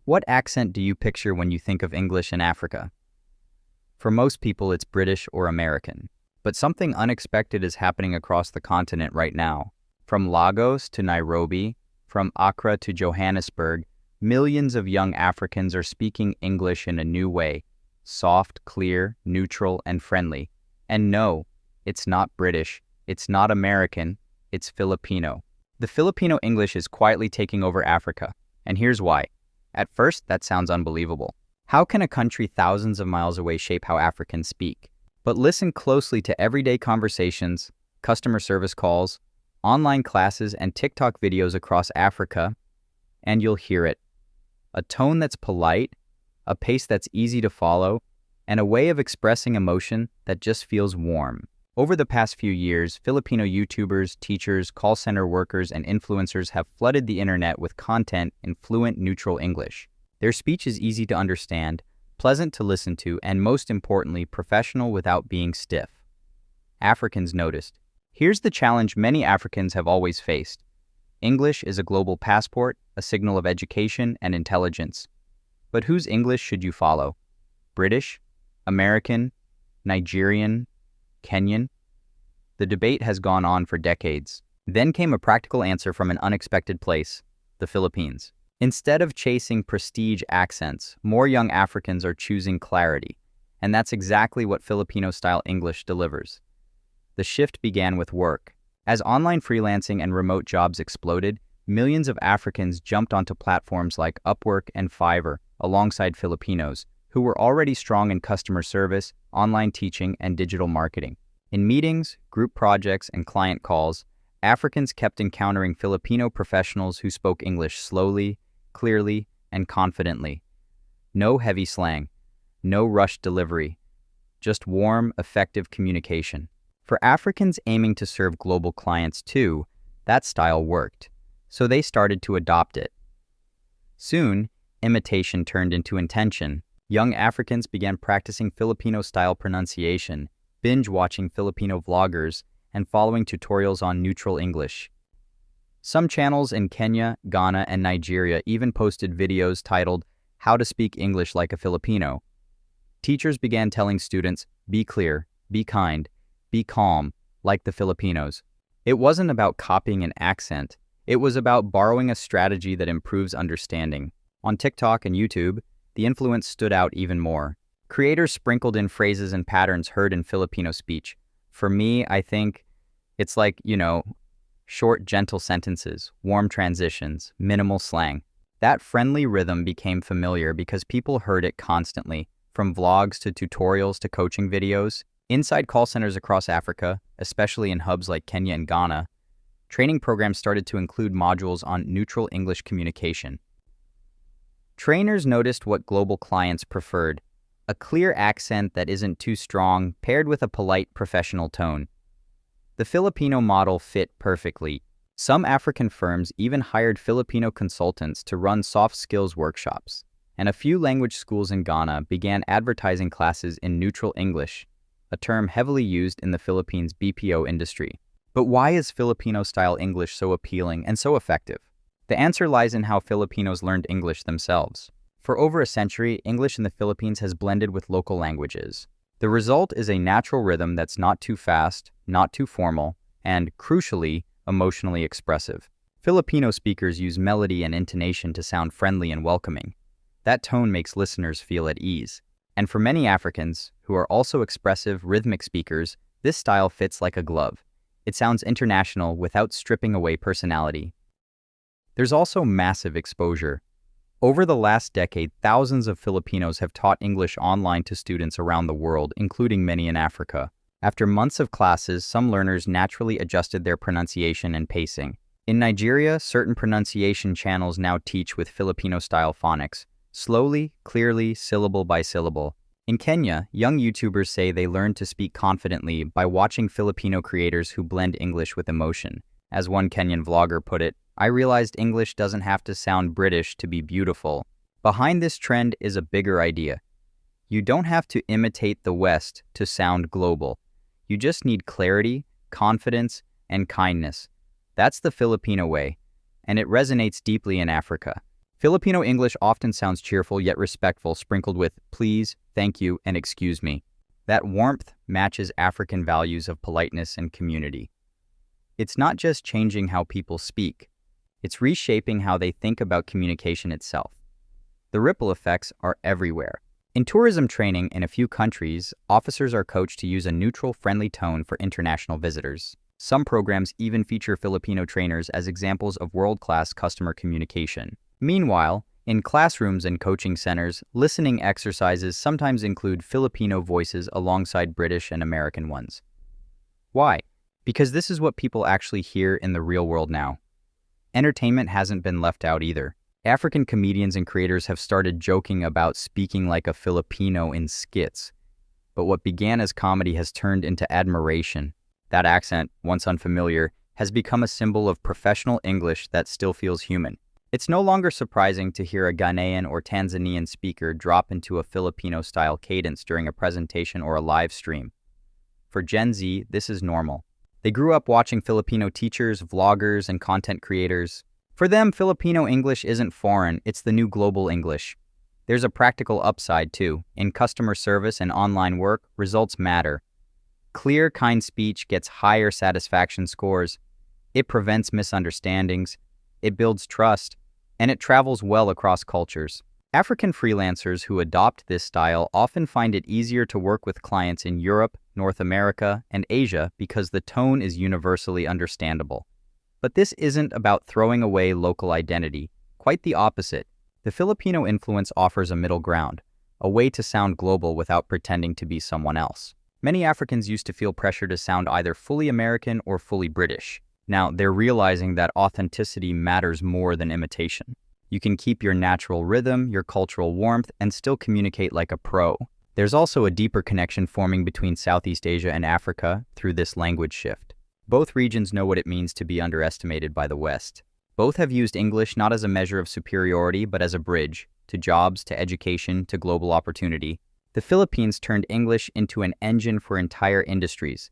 What accent do you picture when you think of English in Africa? For most people, it's British or American. But something unexpected is happening across the continent right now. From Lagos to Nairobi, from Accra to Johannesburg, millions of young Africans are speaking English in a new way. Soft, clear, neutral, and friendly. And no, it's not British, it's not American, it's Filipino. The Filipino English is quietly taking over Africa, and here's why. At first, that sounds unbelievable. How can a country thousands of miles away shape how Africans speak? But listen closely to everyday conversations, customer service calls, online classes, and TikTok videos across Africa, and you'll hear it. A tone that's polite, a pace that's easy to follow, and a way of expressing emotion that just feels warm. Over the past few years, Filipino YouTubers, teachers, call center workers, and influencers have flooded the internet with content in fluent, neutral English. Their speech is easy to understand, pleasant to listen to, and most importantly, professional without being stiff. Africans noticed. Here's the challenge many Africans have always faced. English is a global passport, a signal of education and intelligence. But whose English should you follow? British? American? Nigerian? Kenyan? The debate has gone on for decades. Then came a practical answer from an unexpected place, the Philippines. Instead of chasing prestige accents, more young Africans are choosing clarity, and that's exactly what Filipino-style English delivers. The shift began with work. As online freelancing and remote jobs exploded, millions of Africans jumped onto platforms like Upwork and Fiverr alongside Filipinos, who were already strong in customer service, online teaching, and digital marketing. In meetings, group projects, and client calls, Africans kept encountering Filipino professionals who spoke English slowly, clearly, and confidently. No heavy slang, no rushed delivery, just warm, effective communication. For Africans aiming to serve global clients too, that style worked, so they started to adopt it. Soon, imitation turned into intention. Young Africans began practicing Filipino-style pronunciation, binge-watching Filipino vloggers, and following tutorials on neutral English. Some channels in Kenya, Ghana, and Nigeria even posted videos titled, "How to Speak English Like a Filipino." Teachers began telling students, be clear, be kind, be calm, like the Filipinos. It wasn't about copying an accent, it was about borrowing a strategy that improves understanding. On TikTok and YouTube, the influence stood out even more. Creators sprinkled in phrases and patterns heard in Filipino speech. For me, I think it's like, short, gentle sentences, warm transitions, minimal slang. That friendly rhythm became familiar because people heard it constantly, from vlogs to tutorials to coaching videos. Inside call centers across Africa, especially in hubs like Kenya and Ghana, training programs started to include modules on neutral English communication. Trainers noticed what global clients preferred: a clear accent that isn't too strong, paired with a polite, professional tone. The Filipino model fit perfectly. Some African firms even hired Filipino consultants to run soft skills workshops, and a few language schools in Ghana began advertising classes in neutral English, a term heavily used in the Philippines' BPO industry. But why is Filipino-style English so appealing and so effective? The answer lies in how Filipinos learned English themselves. For over a century, English in the Philippines has blended with local languages. The result is a natural rhythm that's not too fast, not too formal, and, crucially, emotionally expressive. Filipino speakers use melody and intonation to sound friendly and welcoming. That tone makes listeners feel at ease. And for many Africans, who are also expressive, rhythmic speakers, this style fits like a glove. It sounds international without stripping away personality. There's also massive exposure. Over the last decade, thousands of Filipinos have taught English online to students around the world, including many in Africa. After months of classes, some learners naturally adjusted their pronunciation and pacing. In Nigeria, certain pronunciation channels now teach with Filipino-style phonics, slowly, clearly, syllable by syllable. In Kenya, young YouTubers say they learned to speak confidently by watching Filipino creators who blend English with emotion. As one Kenyan vlogger put it, "I realized English doesn't have to sound British to be beautiful." Behind this trend is a bigger idea. You don't have to imitate the West to sound global. You just need clarity, confidence, and kindness. That's the Filipino way, and it resonates deeply in Africa. Filipino English often sounds cheerful yet respectful, sprinkled with please, thank you, and excuse me. That warmth matches African values of politeness and community. It's not just changing how people speak, it's reshaping how they think about communication itself. The ripple effects are everywhere. In tourism training in a few countries, officers are coached to use a neutral, friendly tone for international visitors. Some programs even feature Filipino trainers as examples of world-class customer communication. Meanwhile, in classrooms and coaching centers, listening exercises sometimes include Filipino voices alongside British and American ones. Why? Because this is what people actually hear in the real world now. Entertainment hasn't been left out either. African comedians and creators have started joking about speaking like a Filipino in skits. But what began as comedy has turned into admiration. That accent, once unfamiliar, has become a symbol of professional English that still feels human. It's no longer surprising to hear a Ghanaian or Tanzanian speaker drop into a Filipino-style cadence during a presentation or a live stream. For Gen Z, this is normal. They grew up watching Filipino teachers, vloggers, and content creators. For them, Filipino English isn't foreign, it's the new global English. There's a practical upside, too. In customer service and online work, results matter. Clear, kind speech gets higher satisfaction scores. It prevents misunderstandings. It builds trust. And it travels well across cultures. African freelancers who adopt this style often find it easier to work with clients in Europe, North America, and Asia because the tone is universally understandable. But this isn't about throwing away local identity. Quite the opposite. The Filipino influence offers a middle ground, a way to sound global without pretending to be someone else. Many Africans used to feel pressure to sound either fully American or fully British. Now, they're realizing that authenticity matters more than imitation. You can keep your natural rhythm, your cultural warmth, and still communicate like a pro. There's also a deeper connection forming between Southeast Asia and Africa through this language shift. Both regions know what it means to be underestimated by the West. Both have used English not as a measure of superiority, but as a bridge to jobs, to education, to global opportunity. The Philippines turned English into an engine for entire industries.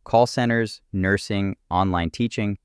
Call centers, nursing, online teaching.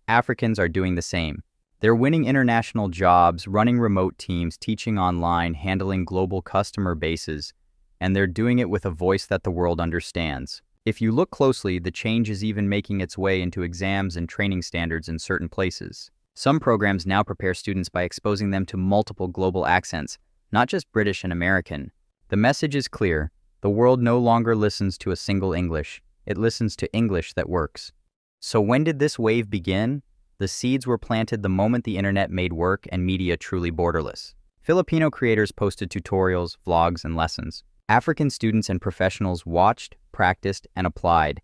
Africans are doing the same. They're winning international jobs, running remote teams, teaching online, handling global customer bases, and they're doing it with a voice that the world understands. If you look closely, the change is even making its way into exams and training standards in certain places. Some programs now prepare students by exposing them to multiple global accents, not just British and American. The message is clear. The world no longer listens to a single English. It listens to English that works. So when did this wave begin? The seeds were planted the moment the internet made work and media truly borderless. Filipino creators posted tutorials, vlogs, and lessons. African students and professionals watched, practiced, and applied.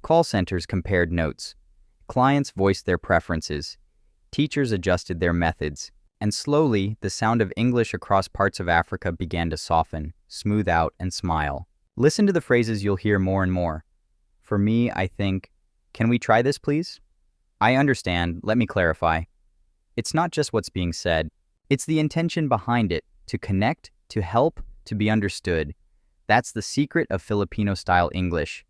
Call centers compared notes. Clients voiced their preferences. Teachers adjusted their methods. And slowly, the sound of English across parts of Africa began to soften, smooth out, and smile. Listen to the phrases you'll hear more and more. For me, I think, can we try this, please? I understand, let me clarify. It's not just what's being said. It's the intention behind it, to connect, to help, to be understood. That's the secret of Filipino-style English.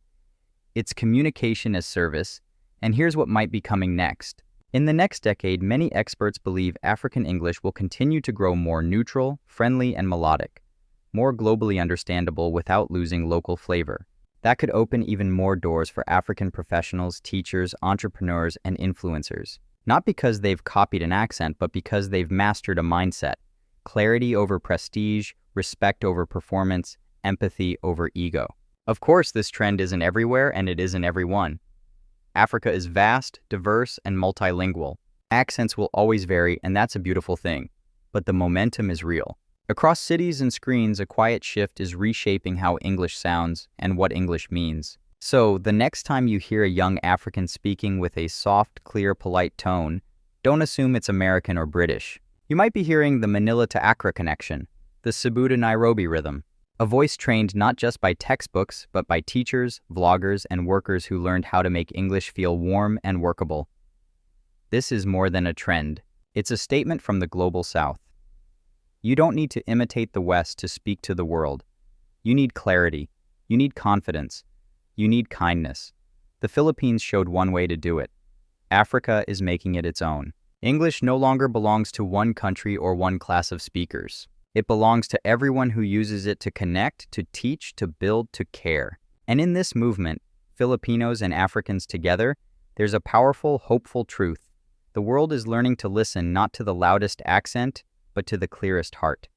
It's communication as service, and here's what might be coming next. In the next decade, many experts believe African English will continue to grow more neutral, friendly, and melodic, more globally understandable without losing local flavor. That could open even more doors for African professionals, teachers, entrepreneurs, and influencers. Not because they've copied an accent, but because they've mastered a mindset. Clarity over prestige, respect over performance, empathy over ego. Of course, this trend isn't everywhere, and it isn't everyone. Africa is vast, diverse, and multilingual. Accents will always vary, and that's a beautiful thing. But the momentum is real. Across cities and screens, a quiet shift is reshaping how English sounds and what English means. So, the next time you hear a young African speaking with a soft, clear, polite tone, don't assume it's American or British. You might be hearing the Manila to Accra connection, the Cebu to Nairobi rhythm, a voice trained not just by textbooks, but by teachers, vloggers, and workers who learned how to make English feel warm and workable. This is more than a trend. It's a statement from the global South. You don't need to imitate the West to speak to the world. You need clarity. You need confidence. You need kindness. The Philippines showed one way to do it. Africa is making it its own. English no longer belongs to one country or one class of speakers. It belongs to everyone who uses it to connect, to teach, to build, to care. And in this movement, Filipinos and Africans together, there's a powerful, hopeful truth. The world is learning to listen not to the loudest accent, but to the clearest heart.